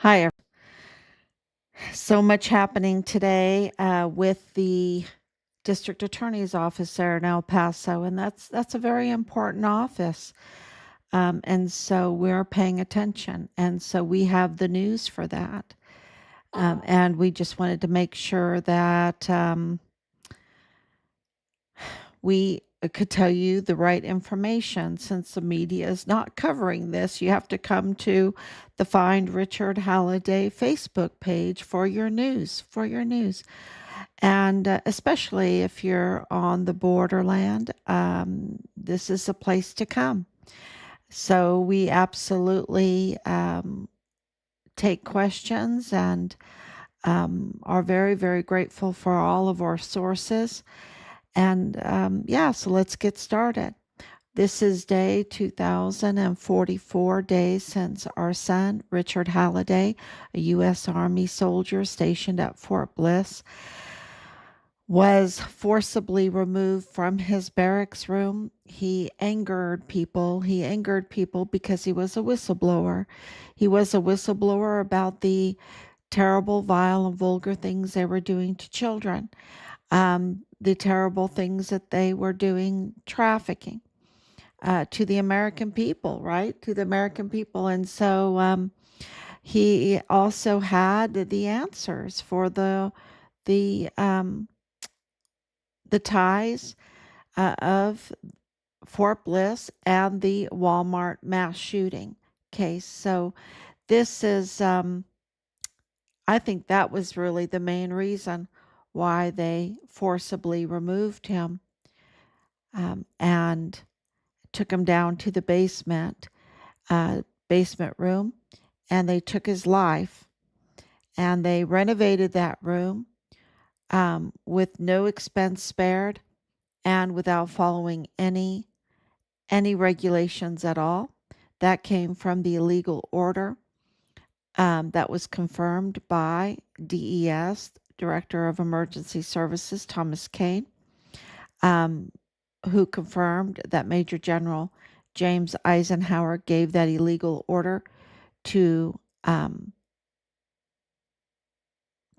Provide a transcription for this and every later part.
Hi. So much happening today with the district attorney's office there in El Paso, and that's a very important office. And so we're paying attention, and so we have the news for that. And we just wanted to make sure that we could tell you the right information since the media is not covering this. You have to come to the Find Richard Halliday Facebook page for your news, And especially if you're on the borderland, this is a place to come. So we absolutely take questions and are very, very grateful for all of our sources. And so let's get started. This is day 2044 days since our son, Richard Halliday, a U.S. Army soldier stationed at Fort Bliss, was forcibly removed from his barracks room. He angered people. He angered people because he was a whistleblower. He was a whistleblower about the terrible, vile, and vulgar things they were doing to children, the terrible things that they were doing trafficking to the American people, right? To the American people. And so he also had the answers for the um, the ties of Fort Bliss and the Walmart mass shooting case. So this is, I think that was really the main reason why they forcibly removed him and took him down to the basement room, and they took his life, and they renovated that room with no expense spared and without following any regulations at all. That came from the illegal order that was confirmed by DES, Director of Emergency Services, Thomas Kane, who confirmed that Major General James Eisenhower gave that illegal order to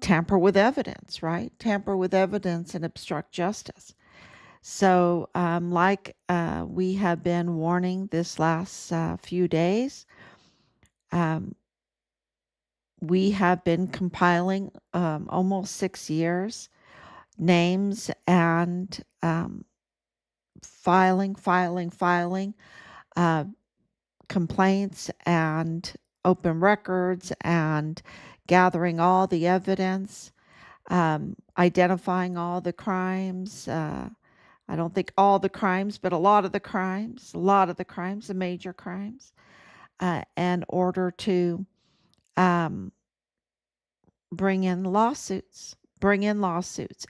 tamper with evidence, right? Tamper with evidence and obstruct justice. So, like we have been warning this last few days, we have been compiling almost 6 years names and filing complaints and open records and gathering all the evidence, identifying all the crimes. I don't think all the crimes, but a lot of the crimes, the major crimes, in order to bring in lawsuits.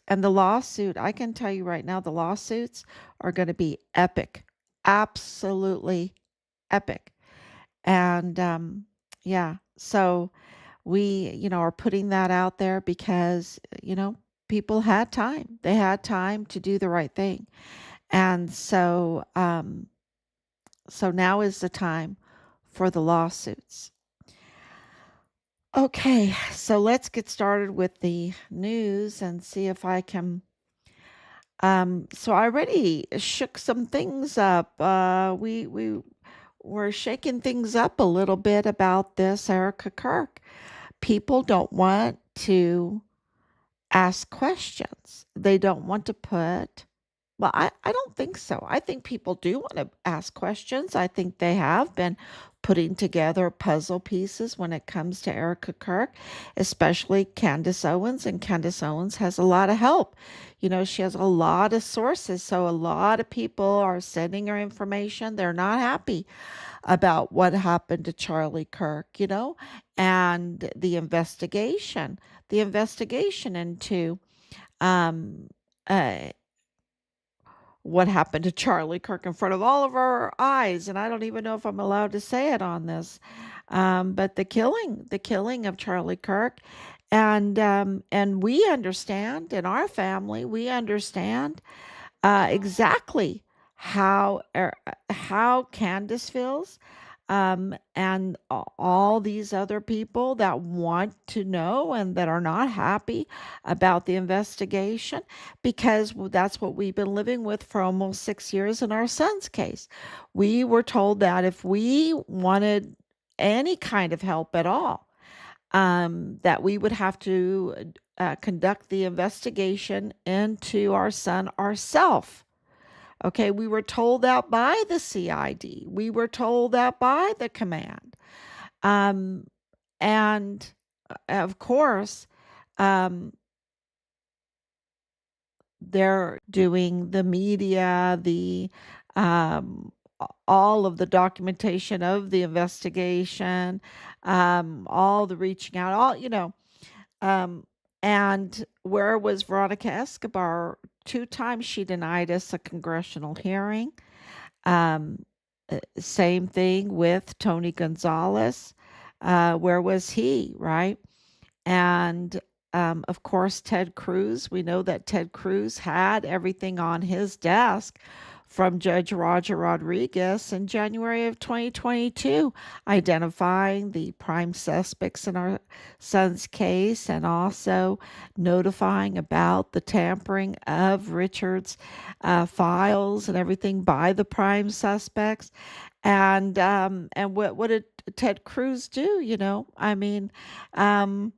And the lawsuit, I can tell you right now, the lawsuits are going to be epic, absolutely epic. And so we, are putting that out there because, people had time. They had time to do the right thing. And so, so now is the time for the lawsuits. Okay, so let's get started with the news and see if I can. So I already shook some things up. We were shaking things up a little bit about this Erika Kirk. People don't want to ask questions. They don't want to put. Well, I don't think so. I think people do want to ask questions. I think they have been putting together puzzle pieces when it comes to Erika Kirk, especially Candace Owens. And Candace Owens has a lot of help. She has a lot of sources. So a lot of people are sending her information. They're not happy about what happened to Charlie Kirk, and the investigation into um, uh, what happened to Charlie Kirk in front of all of our eyes. And I don't even know if I'm allowed to say it on this. But the killing of Charlie Kirk. And we understand in our family, we understand exactly how Candace feels. and all these other people that want to know and that are not happy about the investigation, because that's what we've been living with for almost 6 years in our son's case. We were told that if we wanted any kind of help at all, that we would have to conduct the investigation into our son ourselves. Okay, we were told that by the CID. We were told that by the command. Um, and of course, um, they're doing the media, um, all of the documentation of the investigation, all the reaching out, um, and where was Veronica Escobar? 2 times she denied us a congressional hearing. Um, Same thing with Tony Gonzalez. Where was he, right? And of course, Ted Cruz. We know that Ted Cruz had everything on his desk from Judge Roger Rodriguez in January of 2022, identifying the prime suspects in our son's case and also notifying about the tampering of Richard's files and everything by the prime suspects. And what did Ted Cruz do? Um,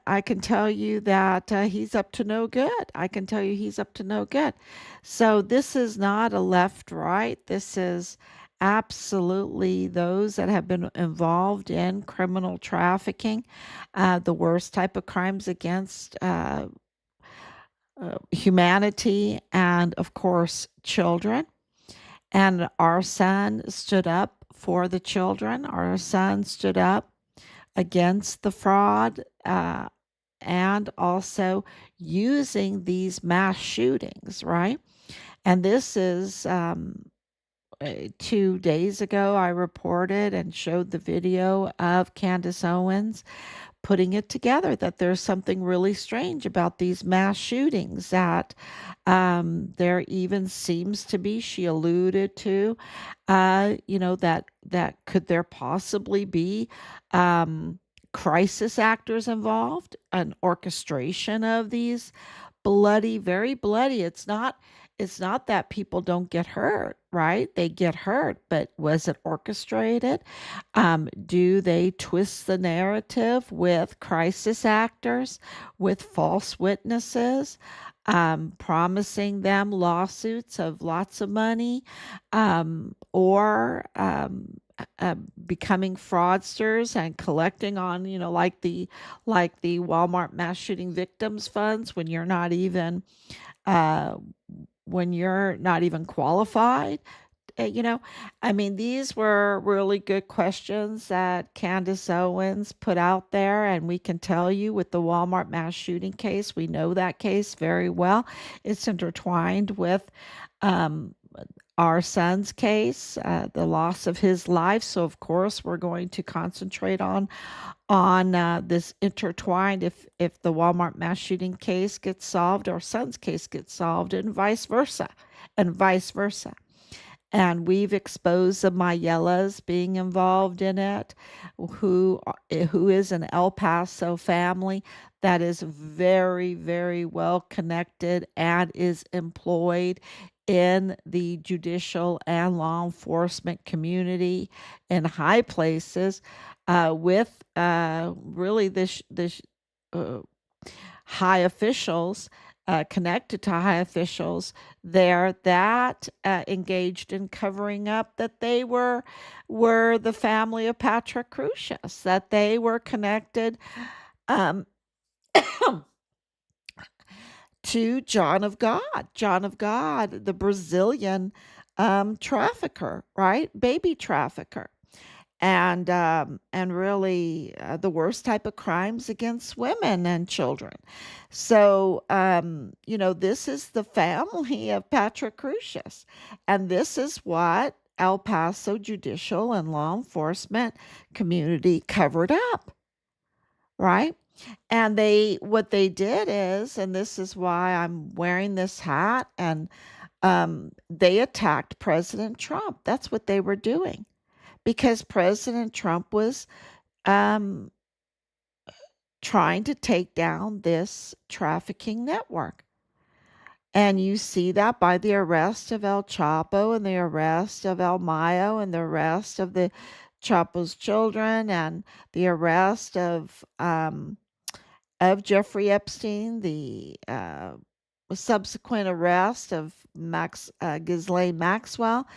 I can tell you that he's up to no good. I can tell you he's up to no good. So this is not a left right. This is absolutely those that have been involved in criminal trafficking, the worst type of crimes against humanity, and of course, children. And our son stood up for the children. Our son stood up against the fraud, and also using these mass shootings, right? And this is 2 days ago, I reported and showed the video of Candace Owens putting it together that there's something really strange about these mass shootings, that there even seems to be, she alluded to, that could there possibly be crisis actors involved, an orchestration of these bloody, very bloody. It's not that people don't get hurt, right? They get hurt, but was it orchestrated? Do they twist the narrative with crisis actors, with false witnesses, promising them lawsuits of lots of money, or becoming fraudsters and collecting on, like the Walmart mass shooting victims funds uh, when you're not even qualified. uh, you know, I mean, these were really good questions that Candace Owens put out there, and we can tell you with the Walmart mass shooting case, we know that case very well. It's intertwined with um, our son's case, the loss of his life. So, of course, we're going to concentrate on this intertwined. If the Walmart mass shooting case gets solved, our son's case gets solved, and vice versa, and vice versa. And we've exposed the Mayellas being involved in it, who is an El Paso family that is very, very well connected and is employed in the judicial and law enforcement community in high places, with really this uh, high officials, connected to high officials there, that engaged in covering up that they were the family of Patrick Crucius, that they were connected um, to John of God, the Brazilian trafficker, right? Baby trafficker. And really the worst type of crimes against women and children. So this is the family of Patrick Crucius, and this is what El Paso judicial and law enforcement community covered up, right? And what they did is, and this is why I'm wearing this hat, and they attacked President Trump. That's what they were doing. because President Trump was um, trying to take down this trafficking network. And you see that by the arrest of El Chapo and the arrest of El Mayo and the arrest of the Chapo's children and the arrest of Jeffrey Epstein, the subsequent arrest of Ghislaine Maxwell,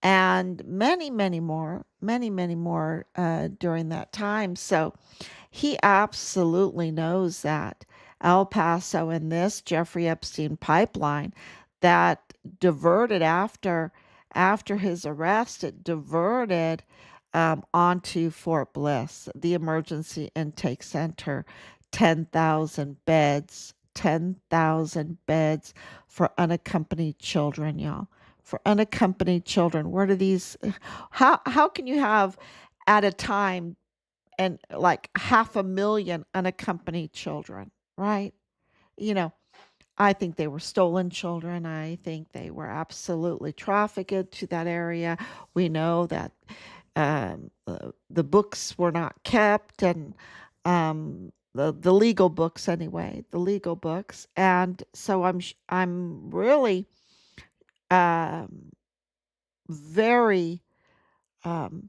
and many more during that time. So he absolutely knows that El Paso and this Jeffrey Epstein pipeline that diverted after his arrest, it diverted onto Fort Bliss, the emergency intake center, 10,000 beds for unaccompanied children, y'all. For unaccompanied children. Where do these how can you have at a time and like 500,000 unaccompanied children, right? You know, I think they were stolen children. I think they were absolutely trafficked to that area. We know that the books were not kept, and the legal books anyway, the legal books. And so I'm really um, very um,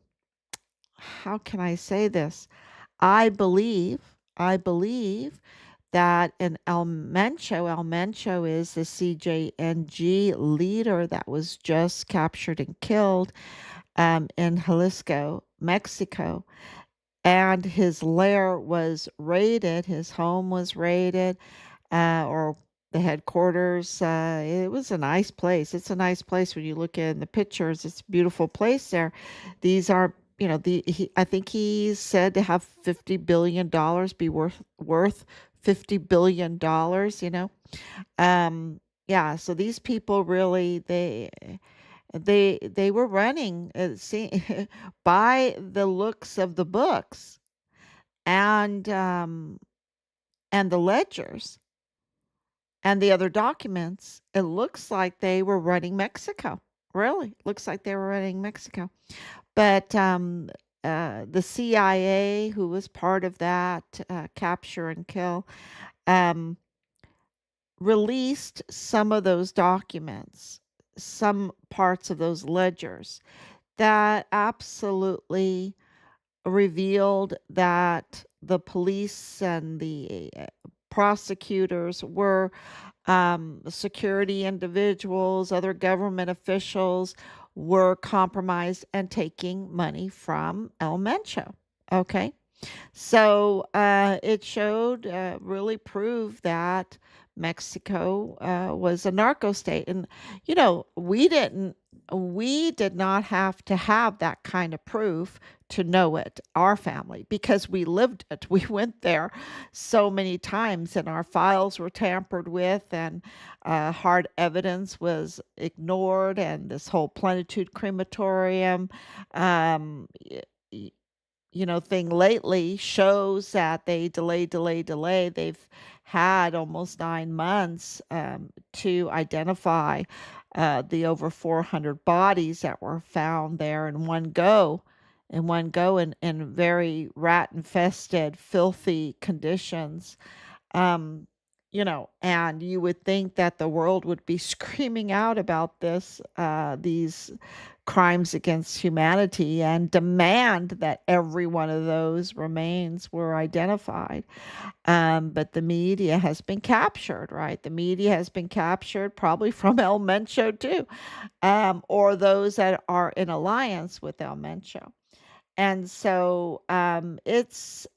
how can I say this? I believe that in El Mencho is the CJNG leader that was just captured and killed in Jalisco, Mexico. And his lair was raided, his home was raided, or the headquarters. It was a nice place. It's a nice place when you look in the pictures. It's a beautiful place there. These are, I think he's said to have $50 billion, be worth $50 billion. Yeah. So these people really they were running by the looks of the books and um, and the ledgers and the other documents. It looks like they were running Mexico. Really, looks like they were running Mexico. But the CIA, who was part of that capture and kill, um, released some of those documents, some parts of those ledgers that absolutely revealed that the police and the prosecutors were security individuals, other government officials were compromised and taking money from El Mencho. Okay. So it showed, really proved that Mexico was a narco state, and we did not have to have that kind of proof to know it. Our family, because we lived it, we went there so many times, and our files were tampered with, and hard evidence was ignored, and this whole plenitude crematorium. Um, thing lately shows that they delay. They've had almost 9 months to identify the over 400 bodies that were found there in very rat infested, filthy conditions. And you would think that the world would be screaming out about these crimes against humanity, and demand that every one of those remains were identified. But the media has been captured, right? The media has been captured, probably from El Mencho too, or those that are in alliance with El Mencho. And so it's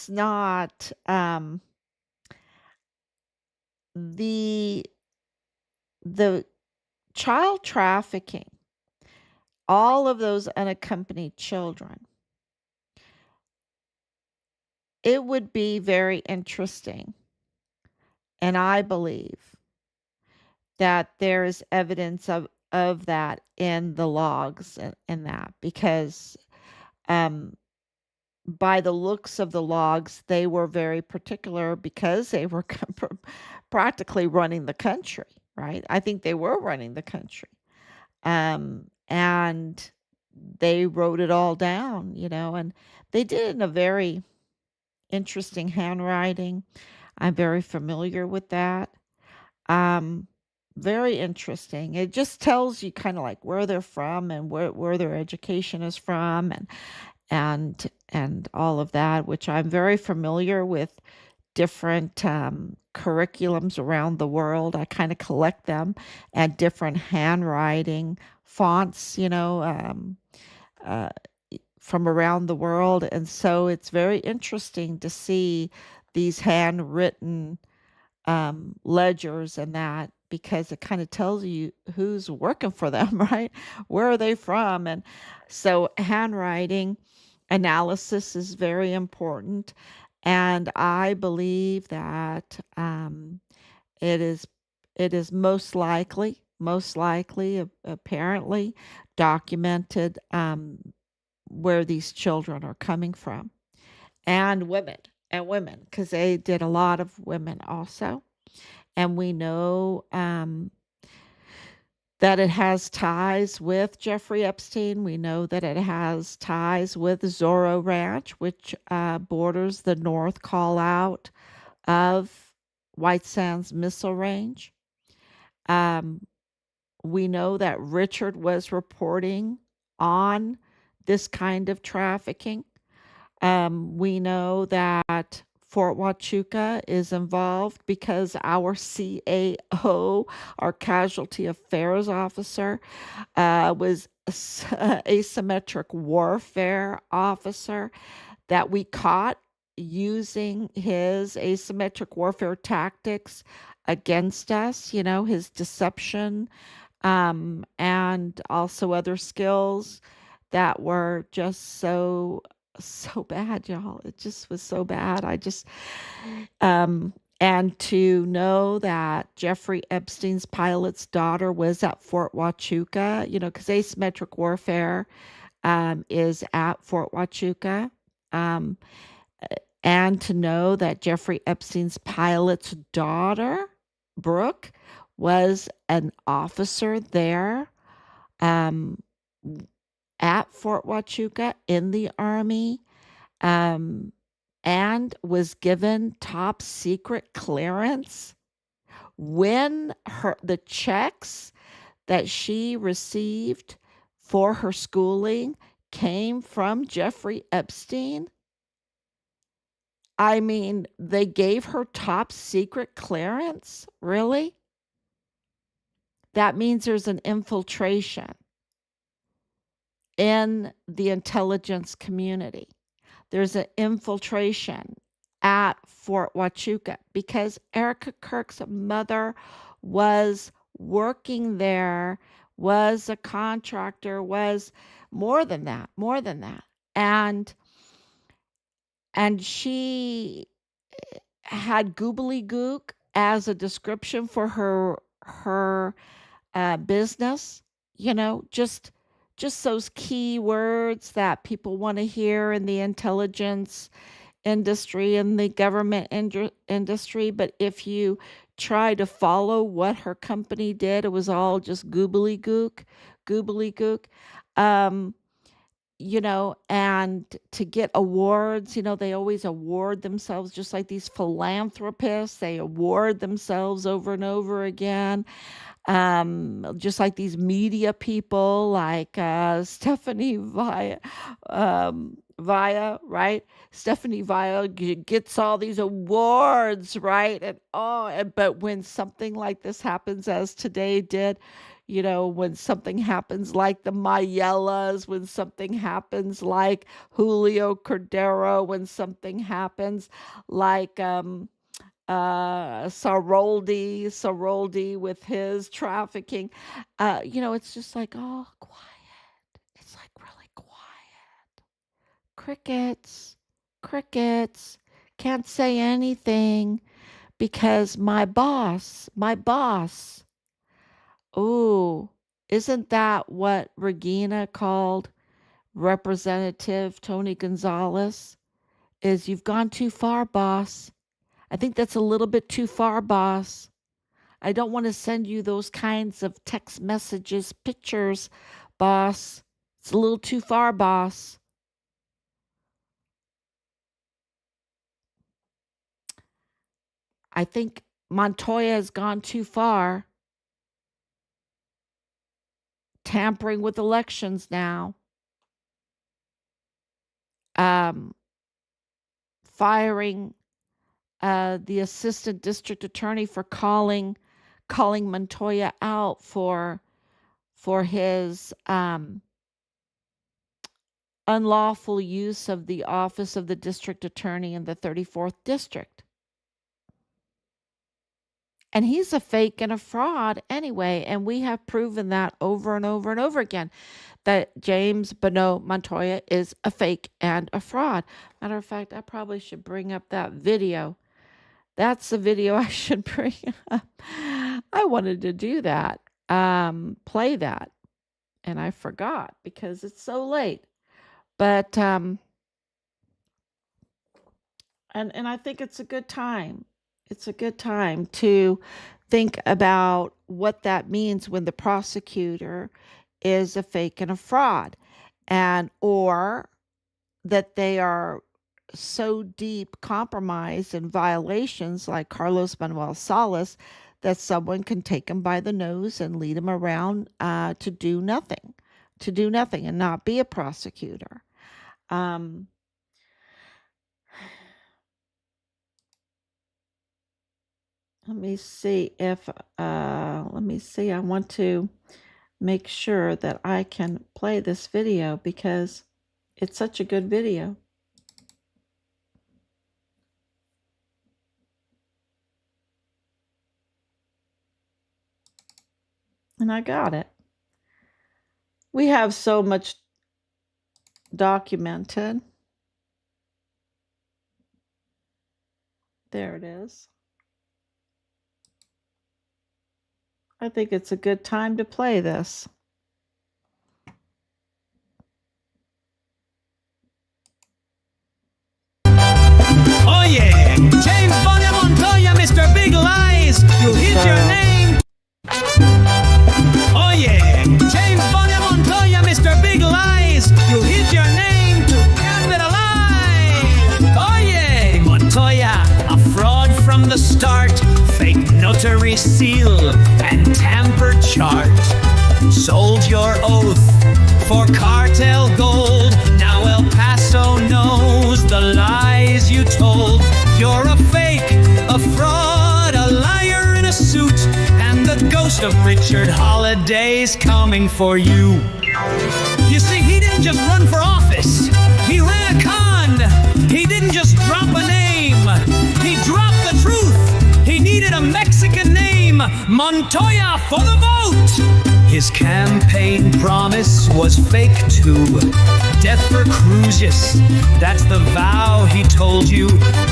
not the the child trafficking, all of those unaccompanied children. It would be very interesting, and I believe that there is evidence of that in the logs, and that because um, by the looks of the logs, they were very particular because they were practically running the country, right? I think they were running the country. And they wrote it all down, and they did it in a very interesting handwriting. I'm very familiar with that. Um, Very interesting. It just tells you kind of like where they're from and where their education is from and all of that, which I'm very familiar with different curriculums around the world. I kind of collect them and different handwriting fonts, uh, from around the world. And so it's very interesting to see these handwritten ledgers and that because it kind of tells you who's working for them, right? Where are they from? And so handwriting analysis is very important. And I believe that it is it is most likely, apparently documented where these children are coming from and women because they did a lot of women also. And we know that it has ties with Jeffrey Epstein. We know that it has ties with Zorro Ranch, which borders the North Call Out of White Sands Missile Range. Um, we know that Richard was reporting on this kind of trafficking. We know that Fort Huachuca is involved because our CAO, our Casualty Affairs Officer, was asymmetric warfare officer that we caught using his asymmetric warfare tactics against us, his deception, and also other skills that were just so bad, y'all. It just was so bad. Um, and to know that Jeffrey Epstein's pilot's daughter was at Fort Huachuca, because asymmetric warfare is at Fort Huachuca. Um, and to know that Jeffrey Epstein's pilot's daughter, Brooke, was an officer there um, at Fort Huachuca in the Army, um, and was given top secret clearance when the checks that she received for her schooling came from Jeffrey Epstein. I mean, they gave her top secret clearance? Really? That means there's an infiltration in the intelligence community. There's an infiltration at Fort Huachuca because Erika Kirk's mother was working there, was a contractor, was more than that. And she had gook as a description for her business, just those key words that people want to hear in the intelligence industry and the government industry. But if you try to follow what her company did, it was all just goobly gook. Um, and to get awards, they always award themselves just like these philanthropists. They award themselves over and over again. Just like these media people like Stephanie Via, right? Stephanie Via gets all these awards, right? But when something like this happens, as today did, when something happens like the Mayellas, when something happens like Julio Cordero, when something happens like Saroldi with his trafficking. It's just like, oh, quiet. It's like really quiet. Crickets, crickets. Can't say anything because my boss. Oh, isn't that what Regina called Representative Tony Gonzalez? Is you've gone too far, boss. I think that's a little bit too far, boss. I don't want to send you those kinds of text messages, pictures, boss. It's a little too far, boss. I think Montoya has gone too far. Tampering with elections now. Firing the assistant district attorney for calling Montoya out for his unlawful use of the office of the district attorney in the 34th district. And he's a fake and a fraud anyway, and we have proven that over and over and over again, that James Bonneau Montoya is a fake and a fraud. Matter of fact, I probably should bring up that video. That's the video I should bring up. I wanted to do that, play that, and I forgot because it's so late. But, and I think it's a good time. It's a good time to think about what that means when the prosecutor is a fake and a fraud, and or that they are so deep compromised in violations like Carlos Manuel Salas that someone can take them by the nose and lead them around to do nothing and not be a prosecutor. Let me see if, I want to make sure that I can play this video because it's such a good video. And I got it. We have so much documented. There it is. I think it's a good time to play this. Oh yeah, James Bonneau Montoya, Mr. Big Lies, you hit your name. Oh yeah, James Bonneau Montoya, Mr. Big Lies, you hit your name to capitalize. Oh yeah, Montoya, a fraud from the start, fake notary seal and tampered chart. Sold your oath for cartel gold. Now El Paso knows the lies you told. You're a fake, a fraud, a liar in a suit, and the ghost of Richard Halliday's coming for you. You see, he didn't just run for office. He ran a con. He didn't just drop a name. He dropped the truth. He needed a Mexican name, Montoya for the vote. His campaign promise was fake too. Death for Cruces, that's the vow he told you.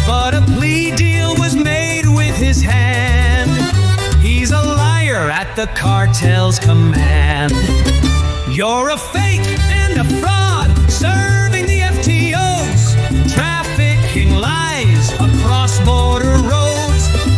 But a plea deal was made with his hand. He's a liar at the cartel's command. You're a fake and a fraud, serving the FTOs, trafficking lies across border roads.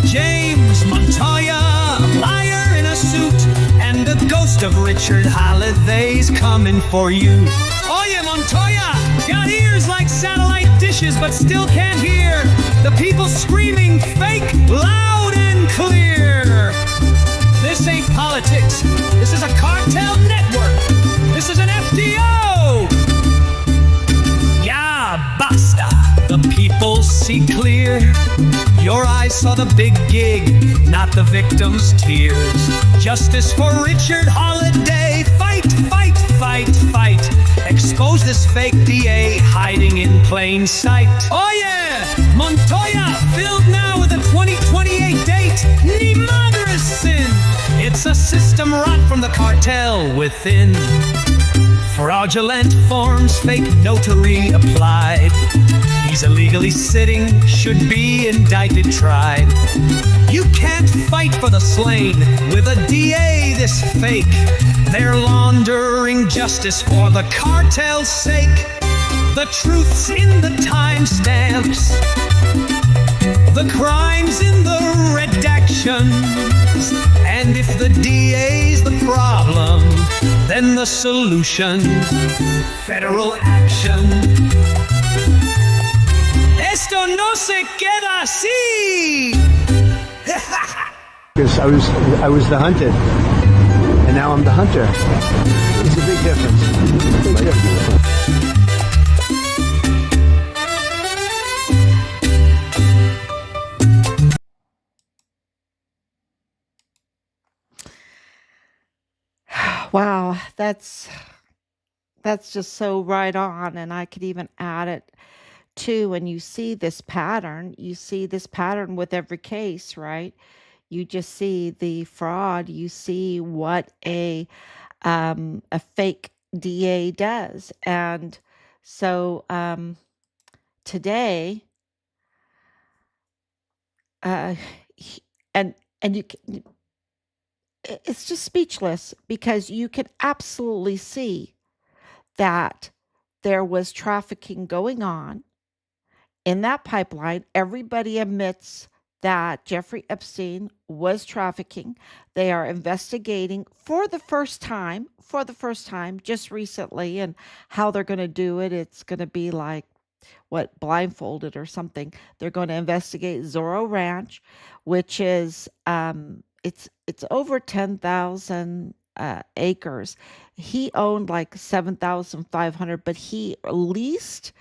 James Montoya, liar in a suit, and the ghost of Richard Halliday's coming for you. Oh yeah, Montoya, got ears like satellite dishes but still can't hear the people screaming fake loud and clear. This ain't politics, this is a cartel network. This is an FTO! Yeah, basta! The people see clear. Your eyes saw the big gig, not the victim's tears. Justice for Richard Halliday. Fight, fight, fight, fight. Expose this fake DA hiding in plain sight. Oh yeah! Montoya, filled now with a 2028 date. Ni madre sin! It's a system rot from the cartel within. Fraudulent forms, fake notary applied. He's illegally sitting, should be indicted, tried. You can't fight for the slain with a DA this fake. They're laundering justice for the cartel's sake. The truth's in the timestamps, the crimes in the redactions. And if the DA's the problem, Then the solution, federal action. Esto no se queda así. Because I was the hunted, and now I'm the hunter. It's a big difference. Big difference. Wow, that's just so right on, and I could even add it too. When you see this pattern, with every case, right? You just see the fraud. You see what a fake DA does, and so today, uh, he- and you can, it's just speechless because you can absolutely see that there was trafficking going on in that pipeline. Everybody admits that Jeffrey Epstein was trafficking. They are investigating for the first time, just recently, and how they're going to do it. It's going to be like what, blindfolded or something. They're going to investigate Zorro Ranch, which is it's over 10,000 acres. He owned like 7,500, but he leased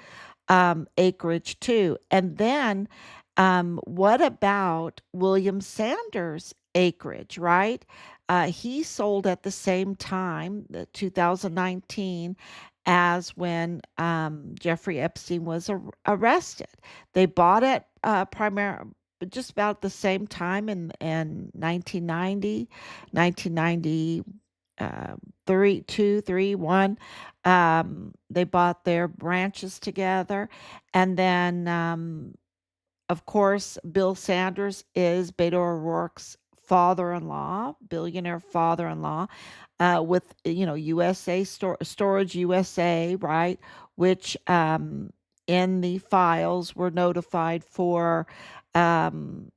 acreage too. And then what about William Sanders' acreage, right? He sold at the same time, the 2019, as when Jeffrey Epstein was arrested. They bought it just about the same time in 1990, three, two, three, one. They bought their branches together. And then, of course, Bill Sanders is Beto O'Rourke's father-in-law, billionaire father-in-law, with, USA Storage USA, right? Which in the files were notified for, um,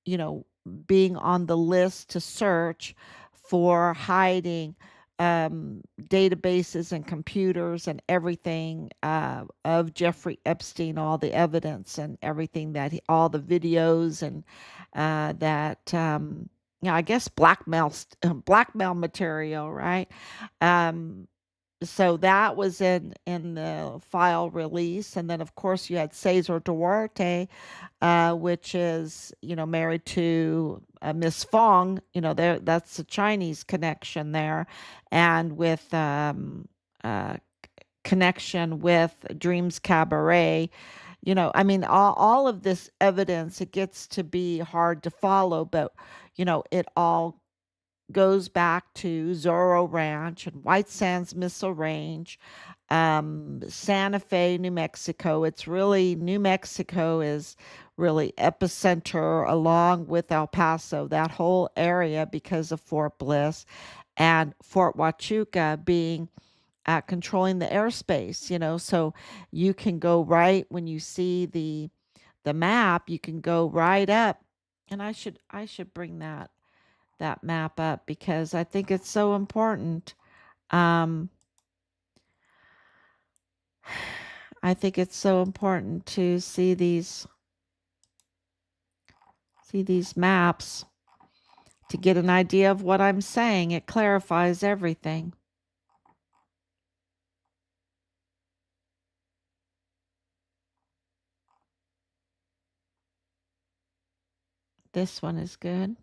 you know, being on the list to search for hiding databases and computers and everything of Jeffrey Epstein, all the evidence and everything all the videos and that, I guess blackmail material, right? Um, so that was in the file release, and then of course you had Cesar Duarte, which is, married to Miss Fong. There, that's a Chinese connection there, and with uh, connection with Dreams Cabaret. I mean, all of this evidence, it gets to be hard to follow, but it all goes back to Zorro Ranch and White Sands Missile Range, Santa Fe, New Mexico. It's really, New Mexico is really epicenter along with El Paso, that whole area, because of Fort Bliss and Fort Huachuca being controlling the airspace. So you can go right when you see the map, you can go right up, and I should bring that map up because I think it's so important. Um, I think it's so important to see these maps to get an idea of what I'm saying. It clarifies everything. This one is good.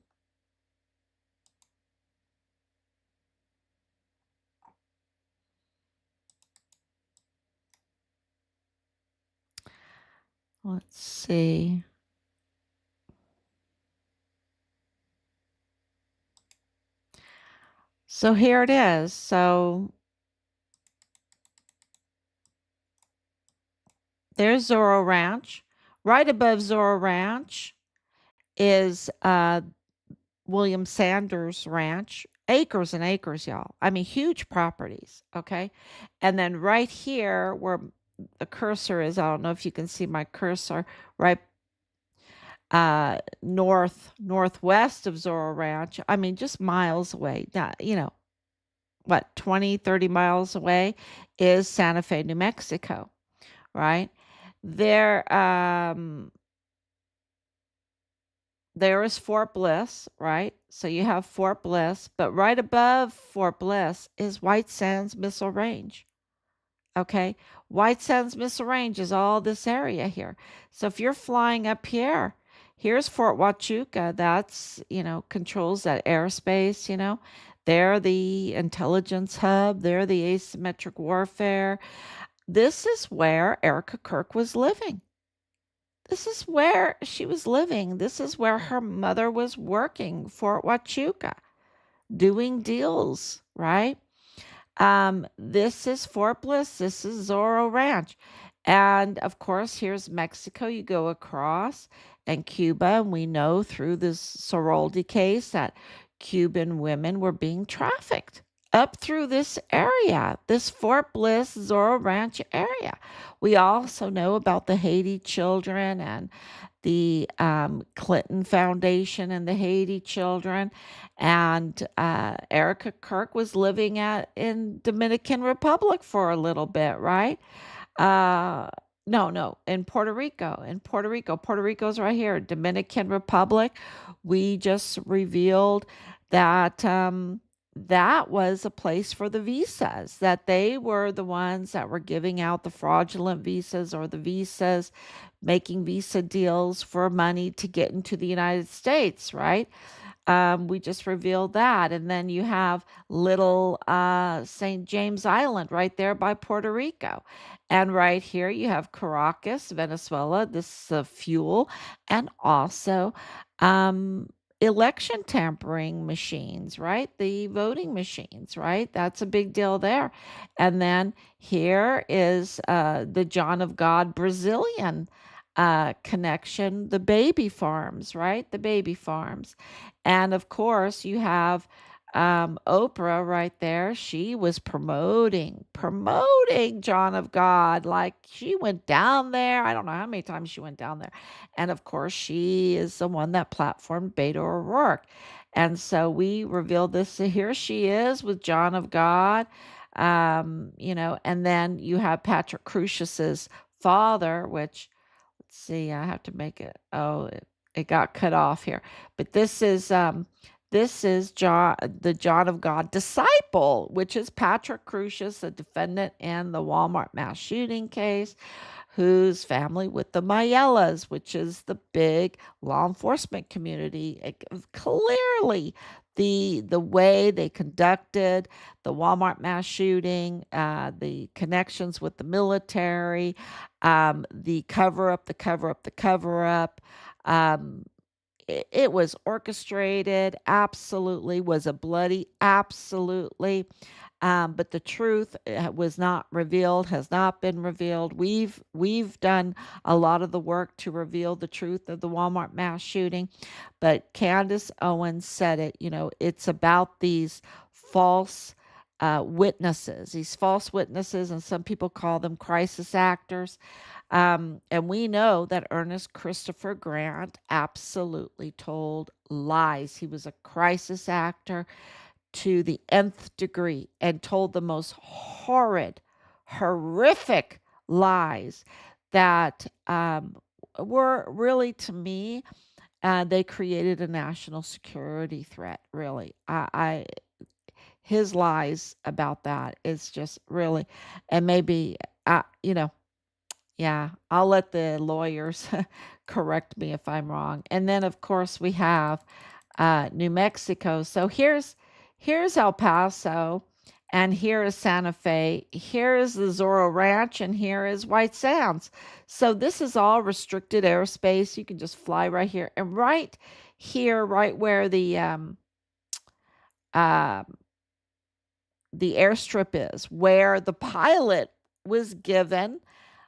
Let's see. So here it is. So there's Zorro Ranch. Right above Zorro Ranch is William Sanders Ranch. Acres and acres, y'all. I mean, huge properties. Okay. And then right here where the cursor is, I don't know if you can see my cursor, right northwest of Zorro Ranch. I mean, just miles away. Not, what, 20, 30 miles away is Santa Fe, New Mexico, right? There, there is Fort Bliss, right? So you have Fort Bliss, but right above Fort Bliss is White Sands Missile Range. Okay. White Sands Missile Range is all this area here. So if you're flying up here, here's Fort Huachuca. That's, controls that airspace, They're the intelligence hub. They're the asymmetric warfare. This is where Erika Kirk was living. This is where she was living. This is where her mother was working, Fort Huachuca, doing deals, right? This is Fort Bliss. This is Zorro Ranch. And of course, here's Mexico. You go across, and Cuba. And we know through this Soroldi case that Cuban women were being trafficked up through this area, this Fort Bliss, Zorro Ranch area. We also know about the Haiti children and the Clinton Foundation and the Haiti children. And Erika Kirk was living in Dominican Republic for a little bit, right? Uh, no, in Puerto Rico. Puerto Rico's right here. Dominican Republic. We just revealed that that was a place for the visas, that they were the ones that were giving out the fraudulent visas or the visas, making visa deals for money to get into the United States, right? We just revealed that. And then you have little St. James Island right there by Puerto Rico. And right here you have Caracas, Venezuela. This is fuel. And also um, election tampering machines, right? The voting machines, right? That's a big deal there. And then here is the John of God Brazilian connection, the baby farms, right? The baby farms. And of course, you have Oprah right there. She was promoting John of God. Like she went down there. I don't know how many times she went down there. And of course, she is the one that platformed Beto O'Rourke. And so we revealed this. So here she is with John of God. And then you have Patrick Crusius's father, which let's see, I have to make it. Oh, it got cut off here. But this is John, the John of God disciple, which is Patrick Crusius, a defendant in the Walmart mass shooting case, whose family with the Mayellas, which is the big law enforcement community. Clearly, the way they conducted the Walmart mass shooting, the connections with the military, the cover up, the cover up, the cover up. It was orchestrated, absolutely, was a bloody, absolutely. But the truth was not revealed, has not been revealed. We've done a lot of the work to reveal the truth of the Walmart mass shooting, but Candace Owens said it. It's about these false false witnesses, and some people call them crisis actors. And we know that Ernest Christopher Grant absolutely told lies. He was a crisis actor to the nth degree and told the most horrid, horrific lies that were really, to me, they created a national security threat, really. His lies about that is just really, and maybe, yeah, I'll let the lawyers correct me if I'm wrong. And then, of course, we have New Mexico. So here's El Paso, and here is Santa Fe. Here is the Zorro Ranch, and here is White Sands. So this is all restricted airspace. You can just fly right here, and right here, right where uh, the airstrip is, where the pilot was given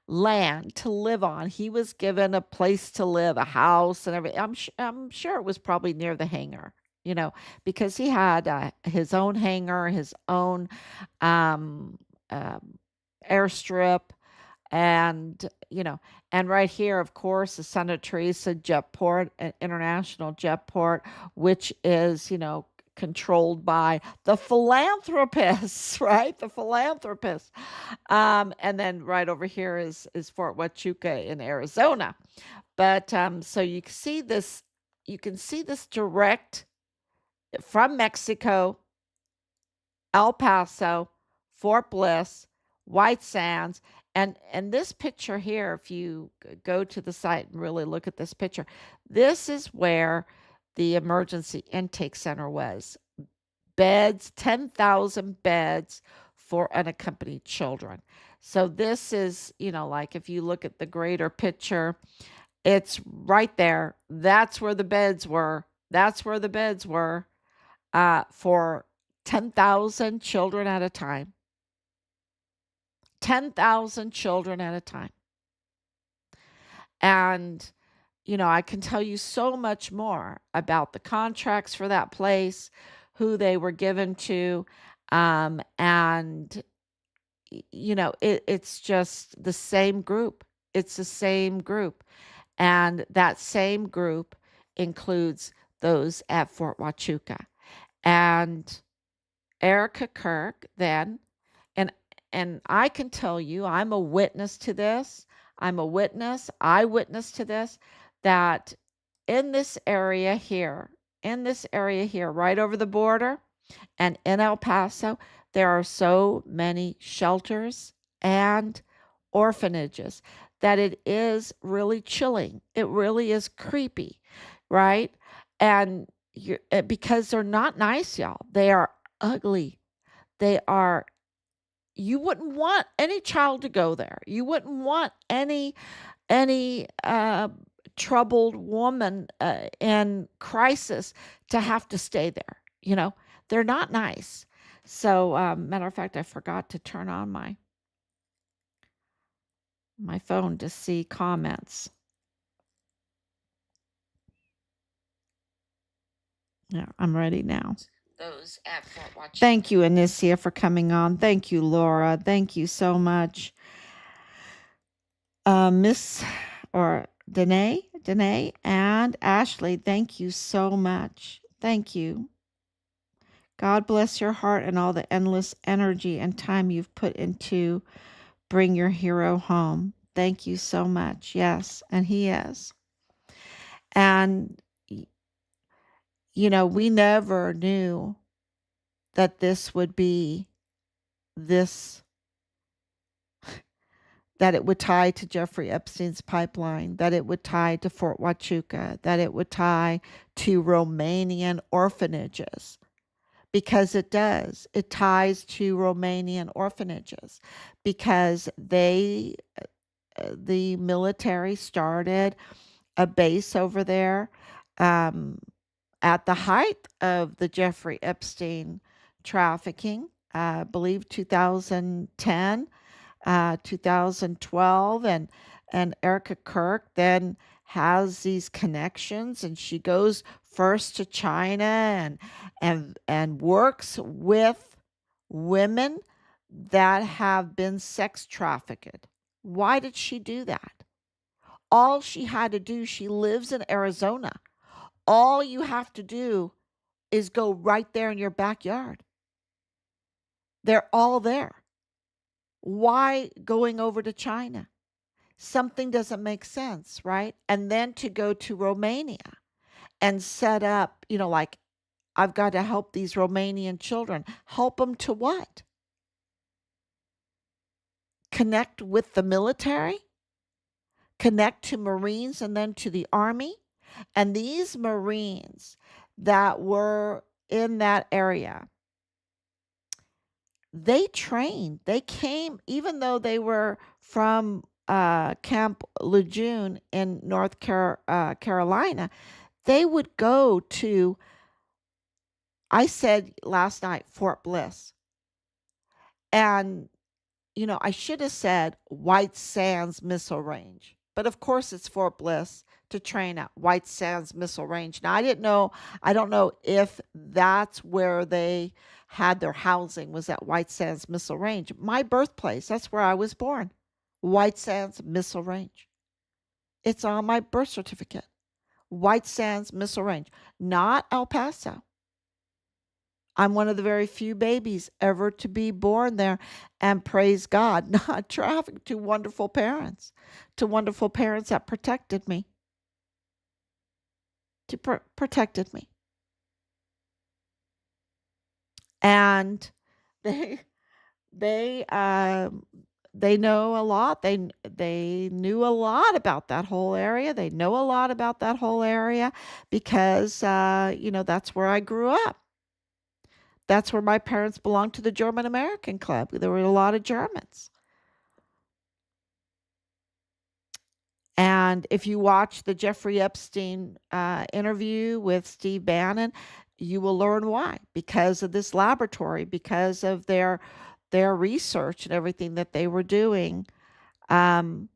land to live on. He was given a place to live, a house and everything. I'm sure it was probably near the hangar, because he had his own hangar, his own um, um, airstrip, and and right here, of course, is Santa Teresa Jetport, International Jetport, which is controlled by the philanthropists, right? The philanthropists. And then right over here is Fort Huachuca in Arizona. But so you can see this direct from Mexico, El Paso, Fort Bliss, White Sands, and this picture here, if you go to the site and really look at this picture, this is where the emergency intake center was. Beds, 10,000 beds for unaccompanied children. So this is, like if you look at the greater picture, it's right there. That's where the beds were. That's where the beds were for 10,000 children at a time. 10,000 children at a time. And, I can tell you so much more about the contracts for that place, who they were given to, and, it's just the same group. It's the same group. And that same group includes those at Fort Huachuca. And Erika Kirk then, and I can tell you, I'm a witness to this. I'm a witness, eyewitness to this, that in this area here, right over the border and in El Paso, there are so many shelters and orphanages that it is really chilling. It really is creepy, right? And because they're not nice, y'all. They are ugly. You wouldn't want any child to go there. You wouldn't want any troubled woman in crisis to have to stay there. They're not nice. So, matter of fact, I forgot to turn on my phone to see comments. Yeah, I'm ready now. Those at Fort Huachuca. Thank you, Anicia, for coming on. Thank you, Laura. Thank you so much. Miss or Danae and Ashley, thank you so much. Thank you. God bless your heart and all the endless energy and time you've put into bring your hero home. Thank you so much. Yes, and he is. And we never knew that this would be this, that it would tie to Jeffrey Epstein's pipeline, that it would tie to Fort Huachuca, that it would tie to Romanian orphanages, because it does. It ties to Romanian orphanages because the military started a base over there at the height of the Jeffrey Epstein trafficking, I believe 2010, 2012, and Erika Kirk then has these connections, and she goes first to China and works with women that have been sex trafficked. Why did she do that? All she had to do, she lives in Arizona. All you have to do is go right there in your backyard. They're all there. Why going over to China? Something doesn't make sense, right? And then to go to Romania and set up, like, I've got to help these Romanian children. Help them to what? Connect with the military? Connect to Marines and then to the Army? And these Marines that were in that area, they trained. They came, even though they were from Camp Lejeune in North Carolina, they would go to, I said last night, Fort Bliss. And, I should have said White Sands Missile Range. But of course it's Fort Bliss to train at White Sands Missile Range. Now, I don't know if that's where they had their housing, was at White Sands Missile Range. My birthplace, that's where I was born. White Sands Missile Range. It's on my birth certificate. White Sands Missile Range, not El Paso. I'm one of the very few babies ever to be born there, and praise God, not trafficked, to wonderful parents, that protected me, protected me. And they they um they know a lot. They knew a lot about that whole area. They know a lot about that whole area because that's where I grew up. That's where my parents belonged to the German American Club. There were a lot of Germans. And if you watch the Jeffrey Epstein interview with Steve Bannon, you will learn why. Because of this laboratory, because of their research and everything that they were doing. They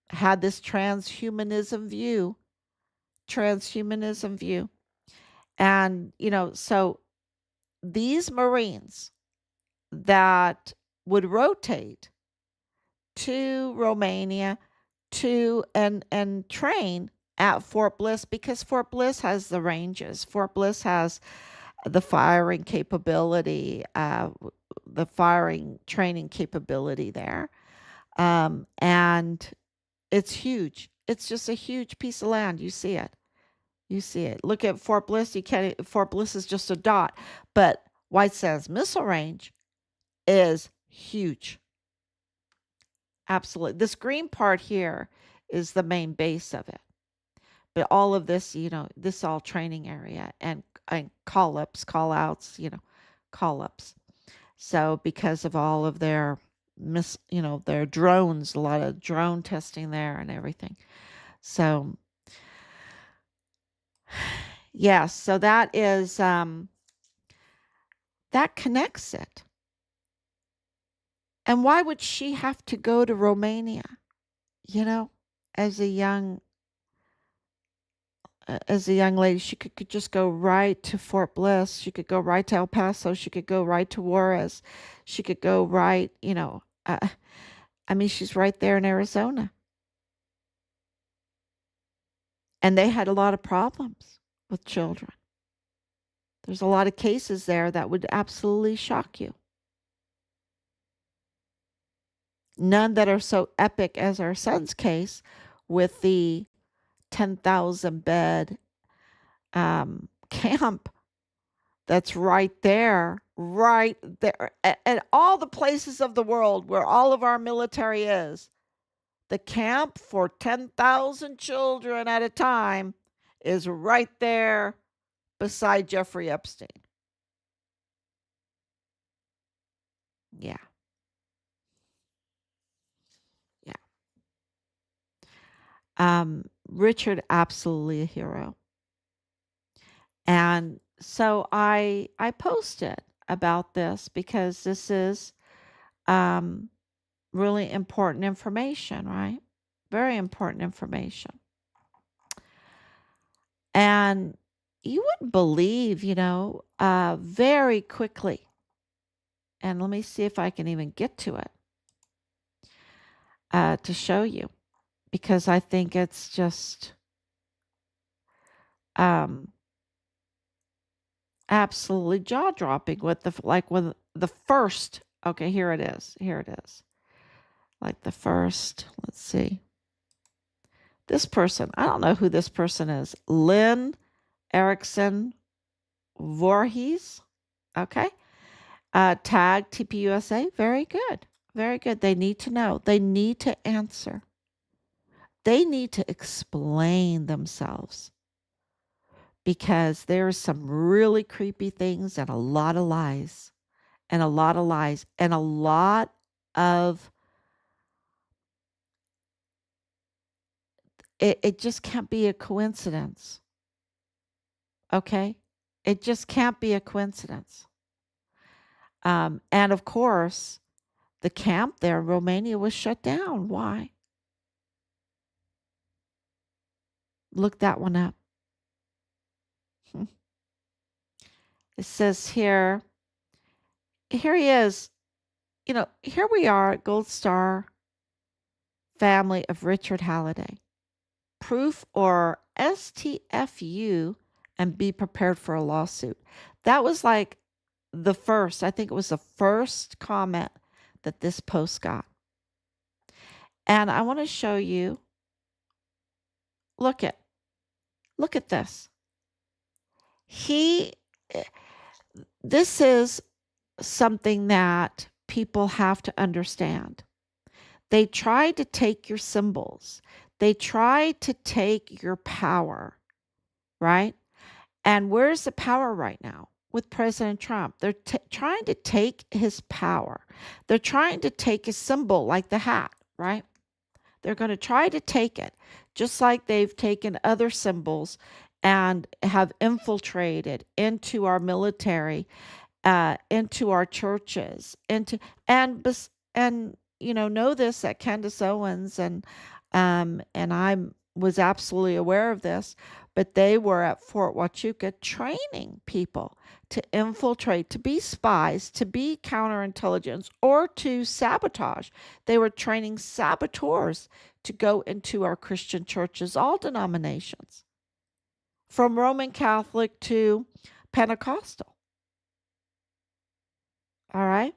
had this transhumanism view. And so these Marines that would rotate to Romania to and train at Fort Bliss, because Fort Bliss has the ranges. Fort Bliss has the firing capability, the firing training capability there. And it's huge. It's just a huge piece of land. You see it. You see it. Look at Fort Bliss. Fort Bliss is just a dot, but White Sands Missile Range is huge. Absolutely. This green part here is the main base of it. But all of this, this all training area and call-ups, call-outs, call-ups. So because of all of their their drones, a lot of drone testing there and everything. So yes, so that is that connects it. And why would she have to go to Romania? As a young lady, she could just go right to Fort Bliss. She could go right to El Paso. She could go right to Juarez. She could go right, she's right there in Arizona. And they had a lot of problems with children. There's a lot of cases there that would absolutely shock you. None that are so epic as our son's case with the 10,000 bed camp that's right there, at all the places of the world where all of our military is. The camp for 10,000 children at a time is right there beside Jeffrey Epstein. Yeah. Richard, absolutely a hero. And so I posted about this because this is really important information, right? Very important information. And you wouldn't believe, very quickly. And let me see if I can even get to it to show you, because I think it's just absolutely jaw-dropping with when the first, okay, here it is. Like the first, let's see. This person, I don't know who this person is. Lynn Erickson Voorhees. Okay. Tag TPUSA. Very good. Very good. They need to know. They need to answer. They need to explain themselves, because there's some really creepy things and a lot of lies and a lot of lies and a lot of it just can't be a coincidence. Okay? It just can't be a coincidence. And of course, the camp there in Romania was shut down. Why? Look that one up. It says here he is. Here we are at Gold Star family of Richard Halliday. Proof or STFU and be prepared for a lawsuit. That was like I think it was the first comment that this post got. And I want to show you, look at this. This is something that people have to understand. They try to take your symbols. They try to take your power, right? And where's the power right now? With President Trump. They're trying to take his power. They're trying to take his symbol, like the hat, right? They're going to try to take it, just like they've taken other symbols and have infiltrated into our military, into our churches, and know this, that Candace Owens and I was absolutely aware of this, but they were at Fort Huachuca training people to infiltrate, to be spies, to be counterintelligence, or to sabotage. They were training saboteurs to go into our Christian churches, all denominations, from Roman Catholic to Pentecostal. All right.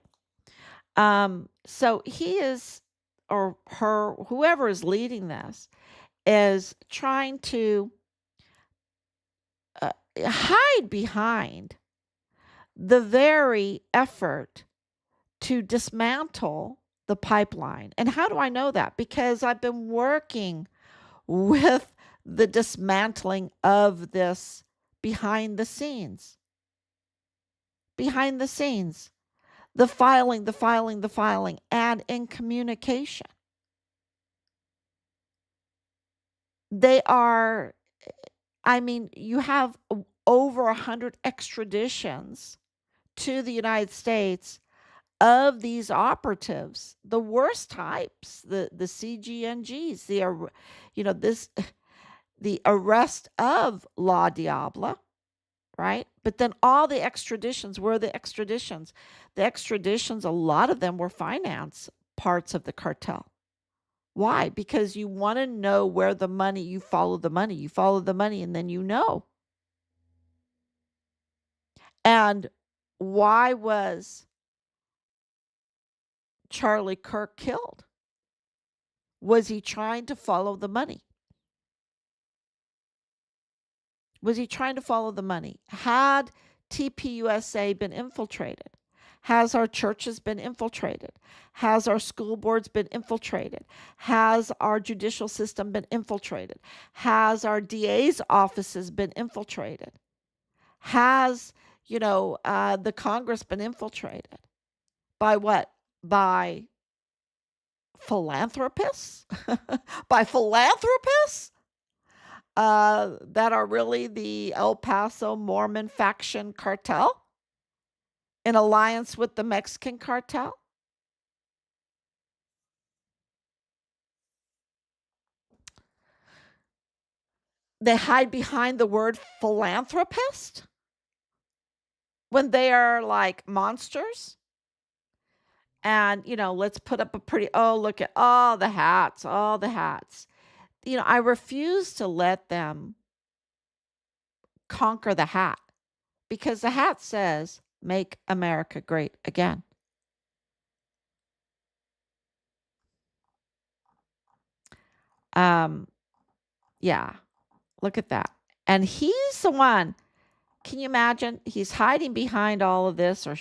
So he is, or her, whoever is leading this, is trying to hide behind the very effort to dismantle the pipeline. And how do I know that? Because I've been working with the dismantling of this behind the scenes. Behind the scenes. The filing, and in communication. They are, you have over 100 extraditions to the United States of these operatives, the worst types, the CGNGs, the arrest of La Diabla, right? But then all the extraditions were the extraditions. The extraditions, a lot of them were finance parts of the cartel. Why? Because you want to know where the money, you follow the money, and then you know. And why was Charlie Kirk killed? Was he trying to follow the money? Was he trying to follow the money? Had TPUSA been infiltrated? Has our churches been infiltrated? Has our school boards been infiltrated? Has our judicial system been infiltrated? Has our DA's offices been infiltrated? Has, the Congress been infiltrated? By what? By philanthropists? By philanthropists? That are really the El Paso Mormon faction cartel in alliance with the Mexican cartel? They hide behind the word philanthropist when they are like monsters. And, let's put up a pretty, look at all the hats. I refuse to let them conquer the hat, because the hat says, "Make America Great Again." Yeah, look at that. And he's the one. Can you imagine? He's hiding behind all of this, or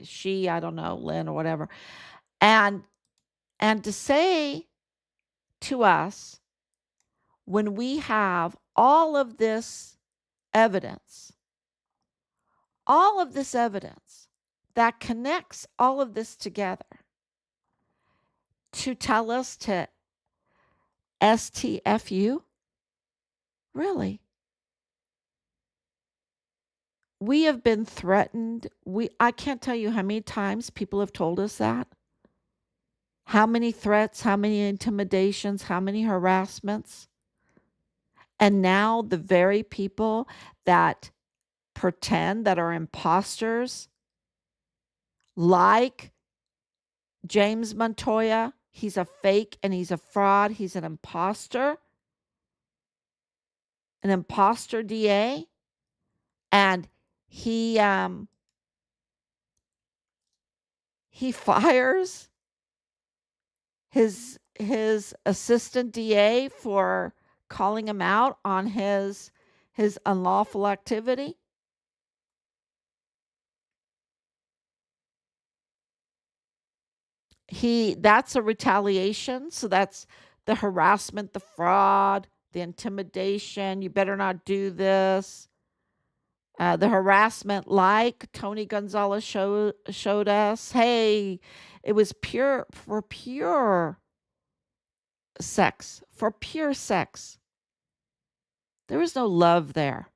she, I don't know, Lynn or whatever. And to say to us, when we have all of this evidence that connects all of this together, to tell us to STFU? Really? We have been threatened. I can't tell you how many times people have told us that. How many threats, how many intimidations, how many harassments. And now the very people that pretend, that are imposters, like James Montoya, he's a fake and he's a fraud, he's an imposter DA. And he fires his assistant DA for calling him out on his unlawful activity. That's a retaliation. So that's the harassment, the fraud, the intimidation. You better not do this. The harassment, like Tony Gonzalez showed us. Hey, it was pure sex. For pure sex. There was no love there.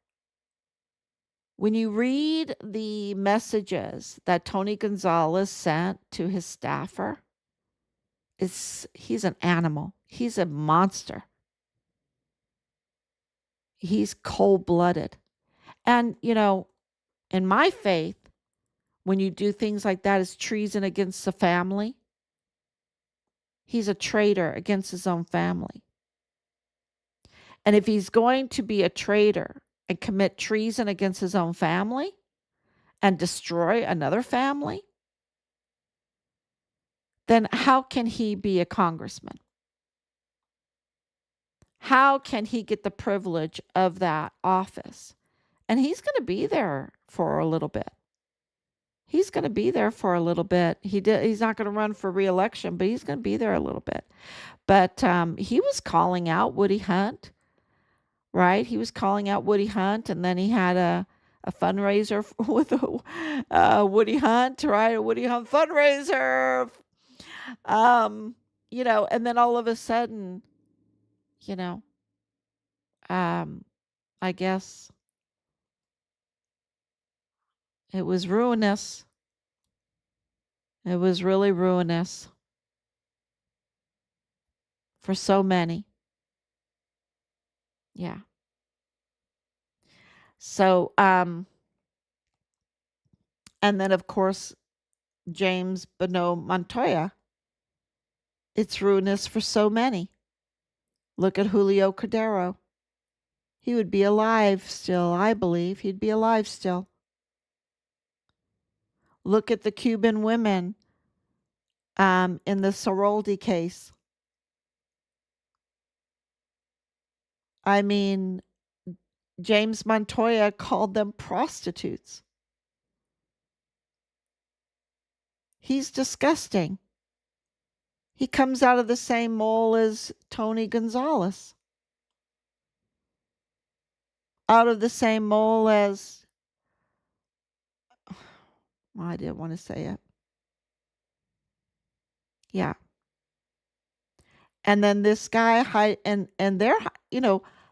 When you read the messages that Tony Gonzalez sent to his staffer, he's an animal. He's a monster. He's cold-blooded. And, in my faith, when you do things like that, it's treason against the family. He's a traitor against his own family. And if he's going to be a traitor and commit treason against his own family and destroy another family, then how can he be a congressman? How can he get the privilege of that office? And he's going to be there for a little bit. He's going to be there for a little bit. He's not going to run for re-election, but he's going to be there a little bit. But he was calling out Woody Hunt, right? He was calling out Woody Hunt, and then he had a fundraiser with Woody Hunt, right? A Woody Hunt fundraiser. And then all of a sudden, I guess it was ruinous. It was really ruinous for so many. Yeah. So, and then of course, James Bonneau Montoya. It's ruinous for so many. Look at Julio Cordero. He would be alive still, I believe. He'd be alive still. Look at the Cuban women in the Soroldi case. I mean, James Montoya called them prostitutes. He's disgusting. He comes out of the same mold as Tony Gonzalez. Out of the same mold as... Well, I didn't want to say it. Yeah. And then this guy and they're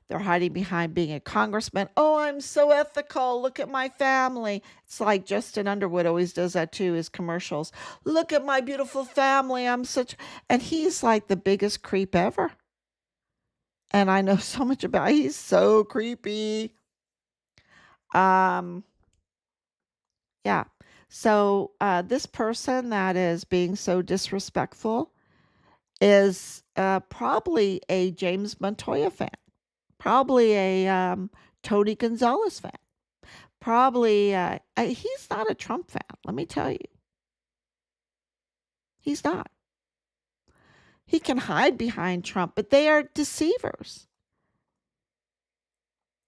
they're hiding behind being a congressman. Oh, I'm so ethical. Look at my family. It's like Justin Underwood always does that too, his commercials. Look at my beautiful family. And he's like the biggest creep ever. And I know so much about, he's so creepy. Yeah. So this person that is being so disrespectful is probably a James Montoya fan, probably a Tony Gonzalez fan, probably he's not a Trump fan, let me tell you. He's not. He can hide behind Trump, but they are deceivers.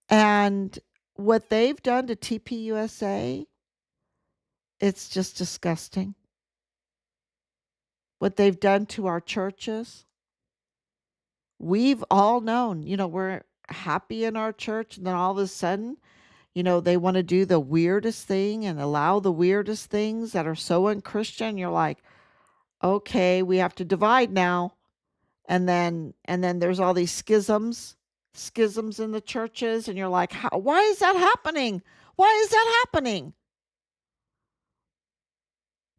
And what they've done to TPUSA, it's just disgusting. What they've done to our churches. We've all known, we're happy in our church, and then all of a sudden, they want to do the weirdest thing and allow the weirdest things that are so unchristian. You're like, okay, we have to divide now. And then there's all these schisms in the churches, and you're like, why is that happening? Why is that happening?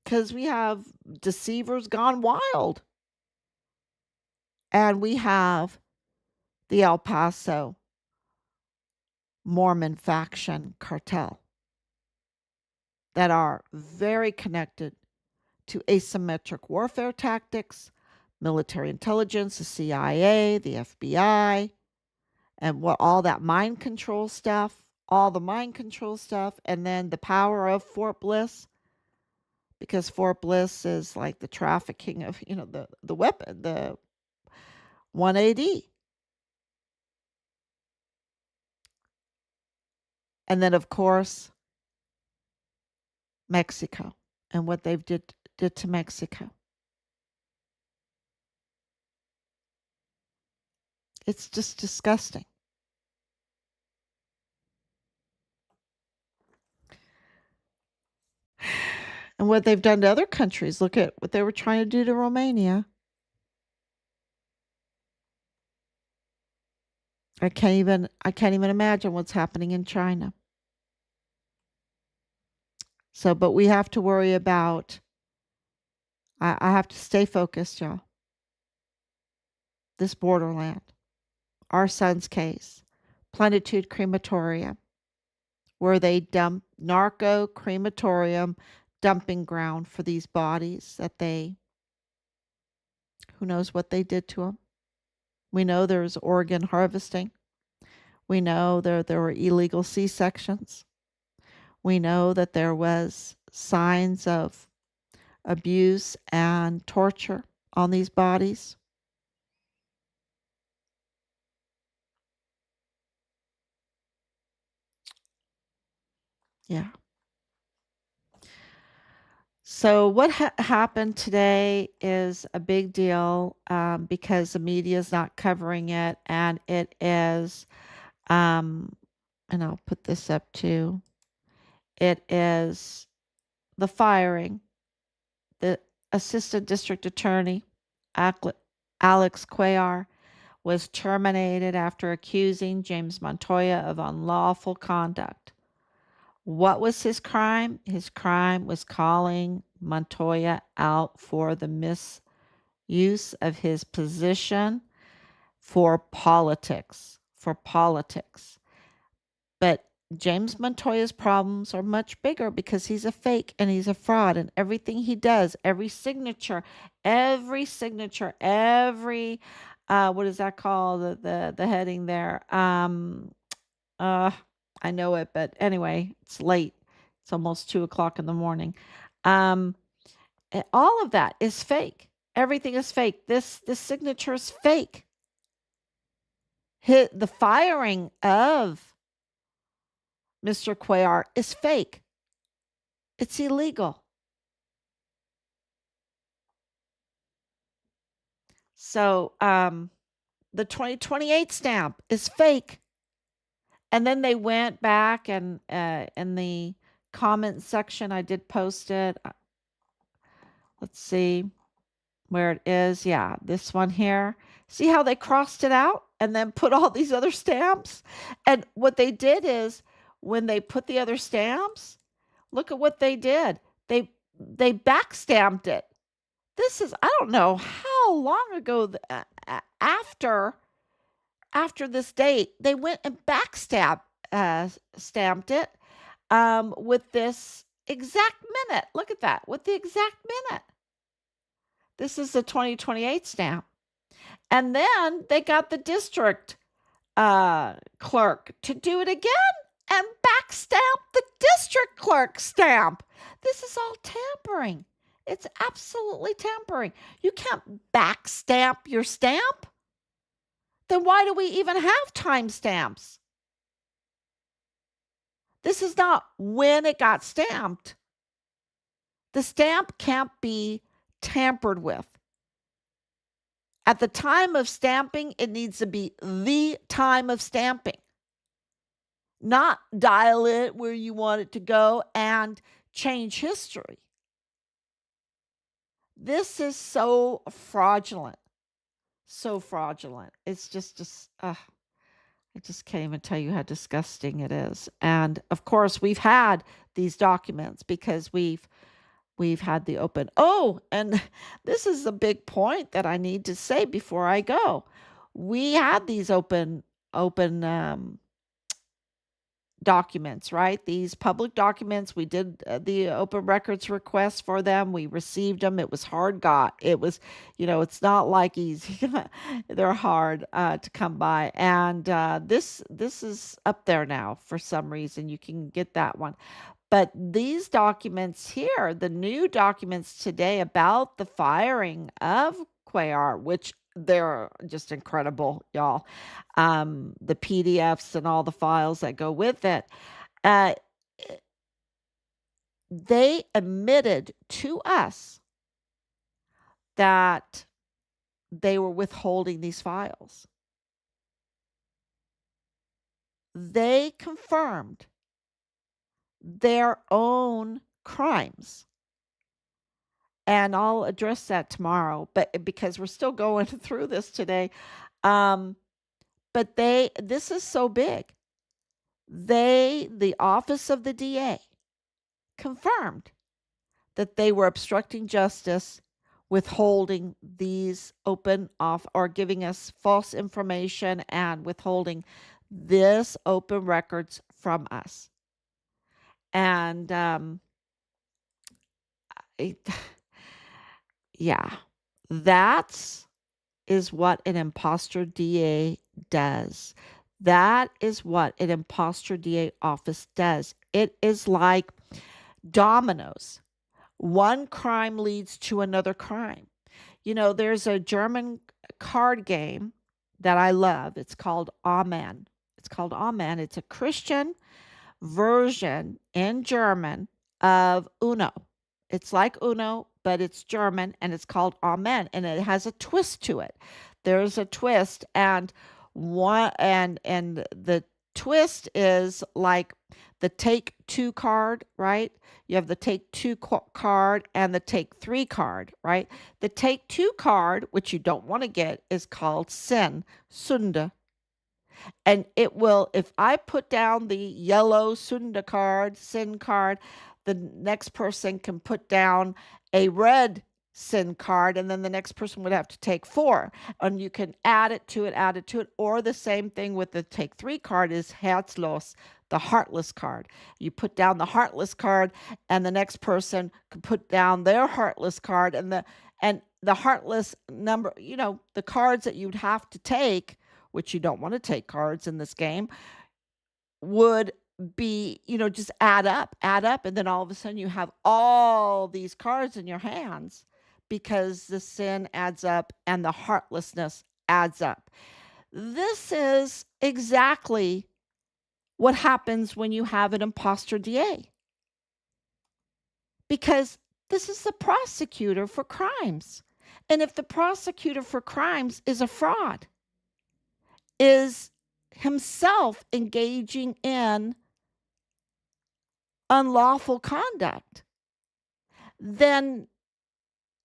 Because we have deceivers gone wild. And we have the El Paso Mormon faction cartel that are very connected to asymmetric warfare tactics, military intelligence, the CIA, the FBI, and all that mind control stuff. all the mind control stuff, and then the power of Fort Bliss, because Fort Bliss is like the trafficking of, the weapon, the 1AD. And then, of course, Mexico and what they've did to Mexico. It's just disgusting. And what they've done to other countries. Look at what they were trying to do to Romania. I can't even imagine what's happening in China. So, but we have to worry about, I have to stay focused, y'all. This borderland, our son's case, Plenitude Crematorium, where they dump narco crematorium dumping ground for these bodies that who knows what they did to them. We know there's organ harvesting. We know there were illegal C-sections. We know that there was signs of abuse and torture on these bodies. Yeah. So what happened today is a big deal because the media is not covering it, and it is, and I'll put this up too. It is the firing. The assistant district attorney, Alex Cuellar, was terminated after accusing James Montoya of unlawful conduct. What was his crime? His crime was calling Montoya out for the misuse of his position for politics. But James Montoya's problems are much bigger because he's a fake and he's a fraud, and everything he does, every signature, what is that called? The heading there. I know it, but anyway, it's late. It's almost 2:00 in the morning. Um, all of that is fake. Everything is fake. This signature is fake. The firing of Mr. Cuellar is fake. It's illegal. So the 2028 stamp is fake. And then they went back and in the comment section, I did post it. Let's see where it is. Yeah, this one here. See how they crossed it out and then put all these other stamps? And what they did is when they put the other stamps, look at what they did. They backstamped it. This is, I don't know how long ago after this date, they went and stamped it with this exact minute. Look at that, with the exact minute. This is the 2028 stamp. And then they got the district clerk to do it again and backstamp the district clerk stamp. This is all tampering. It's absolutely tampering. You can't backstamp your stamp. Then why do we even have timestamps? This is not when it got stamped. The stamp can't be tampered with. At the time of stamping, it needs to be the time of stamping. Not dial it where you want it to go and change history. This is so fraudulent. So fraudulent. It's just I just can't even tell you how disgusting it is. And of course, we've had these documents because we've had the open. Oh, and this is a big point that I need to say before I go. We had these open documents, right? These public documents, we did the open records request for them. We received them. It was hard got. It was, it's not like easy. They're hard to come by. And this is up there now for some reason. You can get that one. But these documents here, the new documents today about the firing of Cuellar, which they're just incredible, y'all. The PDFs and all the files that go with it. Uh, they admitted to us that they were withholding these files. They confirmed their own crimes. And I'll address that tomorrow, but because we're still going through this today. But this is so big. The office of the DA confirmed that they were obstructing justice, withholding these open off or giving us false information and withholding this open records from us. And yeah, that is what an imposter DA does. That is what an imposter DA office does. It is like dominoes. One crime leads to another crime. There's a German card game that I love. It's called Amen. It's a Christian version in German of Uno. It's like Uno, but it's German and it's called Amen, and it has a twist to it. There's a twist, and the twist is like the take two card, right? You have the take two card and the take three card, right? The take two card, which you don't want to get, is called Sünde. And it will, if I put down the yellow Sünde card, sin card, the next person can put down a red sin card, and then the next person would have to take 4. And you can add it to it. Or the same thing with the take 3 card is herzlos, the heartless card. You put down the heartless card, and the next person can put down their heartless card, and the heartless number, the cards that you'd have to take, which you don't want to take cards in this game, would be, just add up. And then all of a sudden you have all these cards in your hands because the sin adds up and the heartlessness adds up. This is exactly what happens when you have an imposter DA. Because this is the prosecutor for crimes. And if the prosecutor for crimes is a fraud, is himself engaging in unlawful conduct, then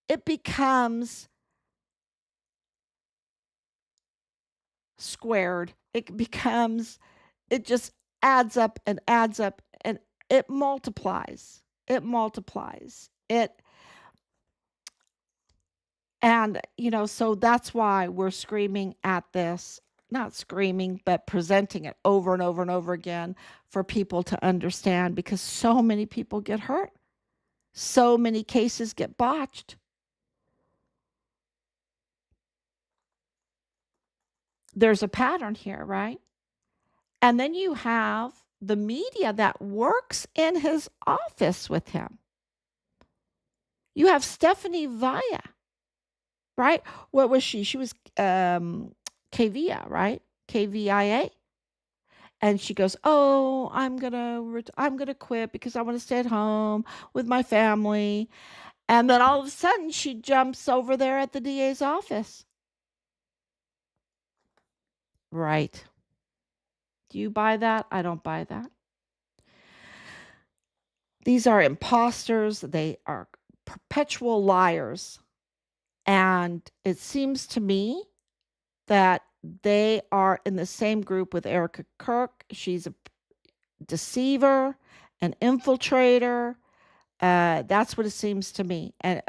it becomes squared. It just adds up and it multiplies. So that's why we're screaming at this. Not screaming, but presenting it over and over and over again for people to understand, because so many people get hurt. So many cases get botched. There's a pattern here, right? And then you have the media that works in his office with him. You have Stephanie Valle, right? What was she? She was KVIA, right? KVIA. And she goes, "Oh, I'm gonna quit because I want to stay at home with my family." And then all of a sudden, she jumps over there at the DA's office. Right? Do you buy that? I don't buy that. These are imposters. They are perpetual liars, and it seems to me that they are in the same group with Erika Kirk. She's a deceiver, an infiltrator. That's what it seems to me. And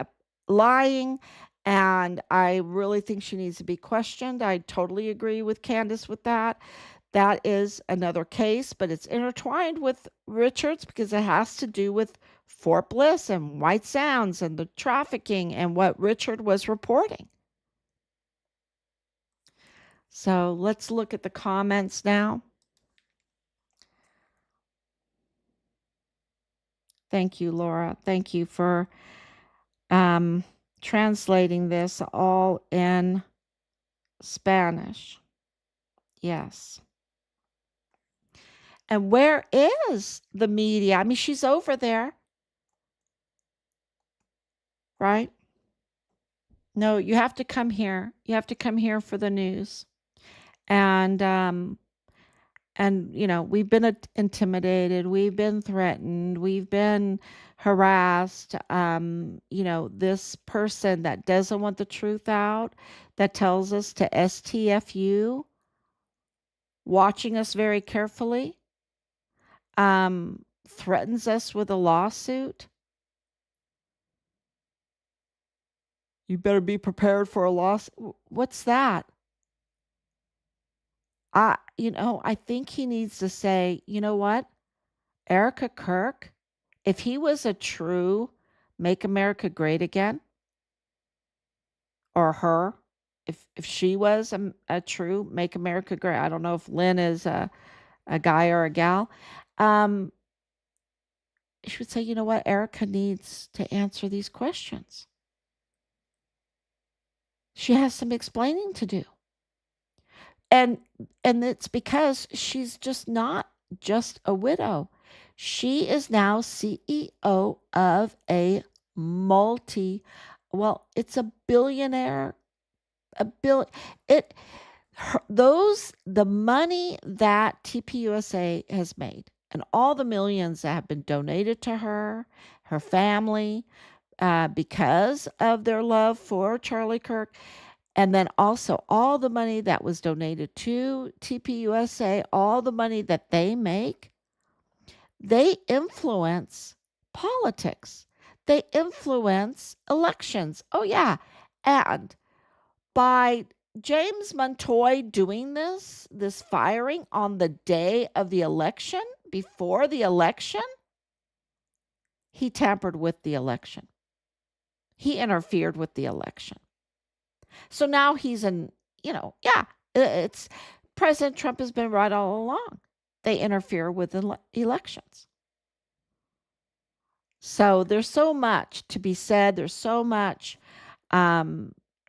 lying. And I really think she needs to be questioned. I totally agree with Candace with that. That is another case, but it's intertwined with Richard's because it has to do with Fort Bliss and White Sands and the trafficking and what Richard was reporting. So let's look at the comments now. Thank you, Laura. Thank you for translating this all in Spanish. Yes. And where is the media? I mean, she's over there, right? No, you have to come here. You have to come here for the news. And you know, we've been intimidated, we've been threatened, we've been harassed. You know, this person that doesn't want the truth out, that tells us to STFU, watching us very carefully, threatens us with a lawsuit. You better be prepared for a lawsuit. What's that? I think he needs to say, you know what? Erika Kirk, if he was a true Make America Great Again, or her, if she was a true Make America Great, I don't know if Lynn is a guy or a gal, she would say, you know what? Erika needs to answer these questions. She has some explaining to do. And it's because she's just not just a widow. She is now CEO of a it's a billionaire, the money that TPUSA has made and all the millions that have been donated to her family, because of their love for Charlie Kirk. And then also all the money that was donated to TPUSA, all the money that they make, they influence politics. They influence elections. Oh, yeah. And by James Montoya doing this firing on the day of the election, before the election, he tampered with the election. He interfered with the election. So now he's it's President Trump has been right all along. They interfere with elections. So there's so much to be said. There's so much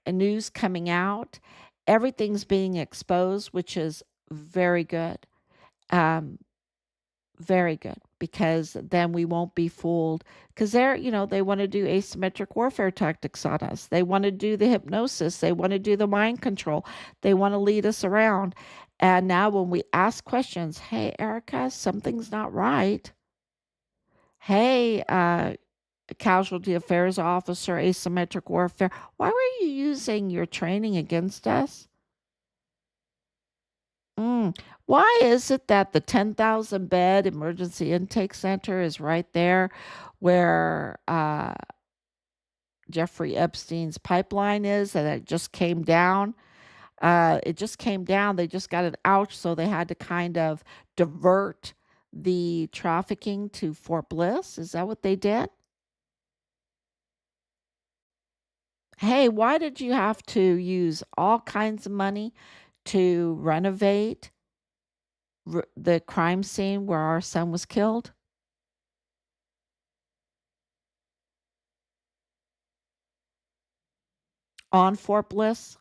news coming out. Everything's being exposed, which is very good. Very good, because then we won't be fooled, because they want to do asymmetric warfare tactics on us. They want to do the hypnosis. They want to do the mind control. They want to lead us around. And now when we ask questions, hey, Erika, something's not right. Hey, casualty affairs officer, asymmetric warfare, why were you using your training against us? Why is it that the 10,000 bed emergency intake center is right there where Jeffrey Epstein's pipeline is, and it just came down? It just came down. They just got it out, so they had to kind of divert the trafficking to Fort Bliss. Is that what they did? Hey, why did you have to use all kinds of money to renovate the crime scene where our son was killed? On Fort Bliss?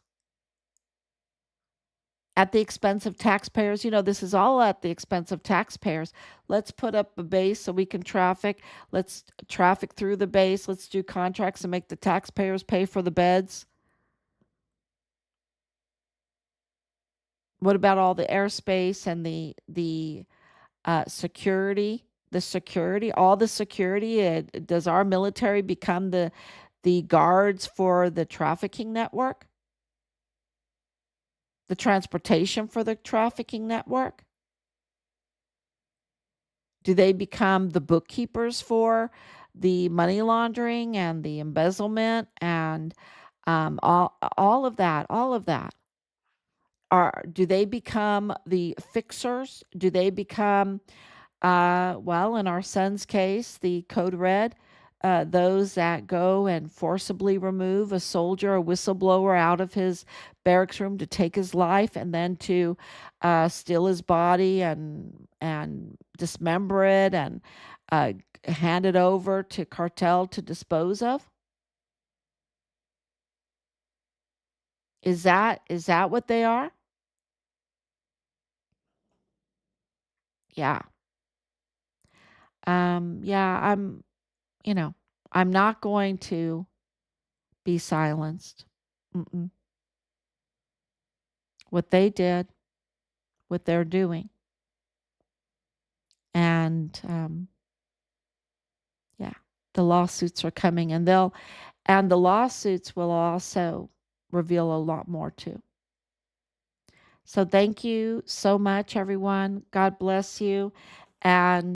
At the expense of taxpayers. This is all at the expense of taxpayers. Let's put up a base so we can traffic. Let's traffic through the base. Let's do contracts and make the taxpayers pay for the beds. What about all the airspace and the security? All the security. Does our military become the guards for the trafficking network? The transportation for the trafficking network? Do they become the bookkeepers for the money laundering and the embezzlement and all of that? do they become the fixers? Do they become, well, in our son's case, the code red, those that go and forcibly remove a soldier, a whistleblower out of his barracks room to take his life and then to steal his body and dismember it and hand it over to cartel to dispose of? Is that what they are? Yeah. Yeah, you know, I'm not going to be silenced. Mm-mm. What they did, what they're doing. And yeah, the lawsuits are coming and the lawsuits will also reveal a lot more too. So thank you so much, everyone. God bless you. And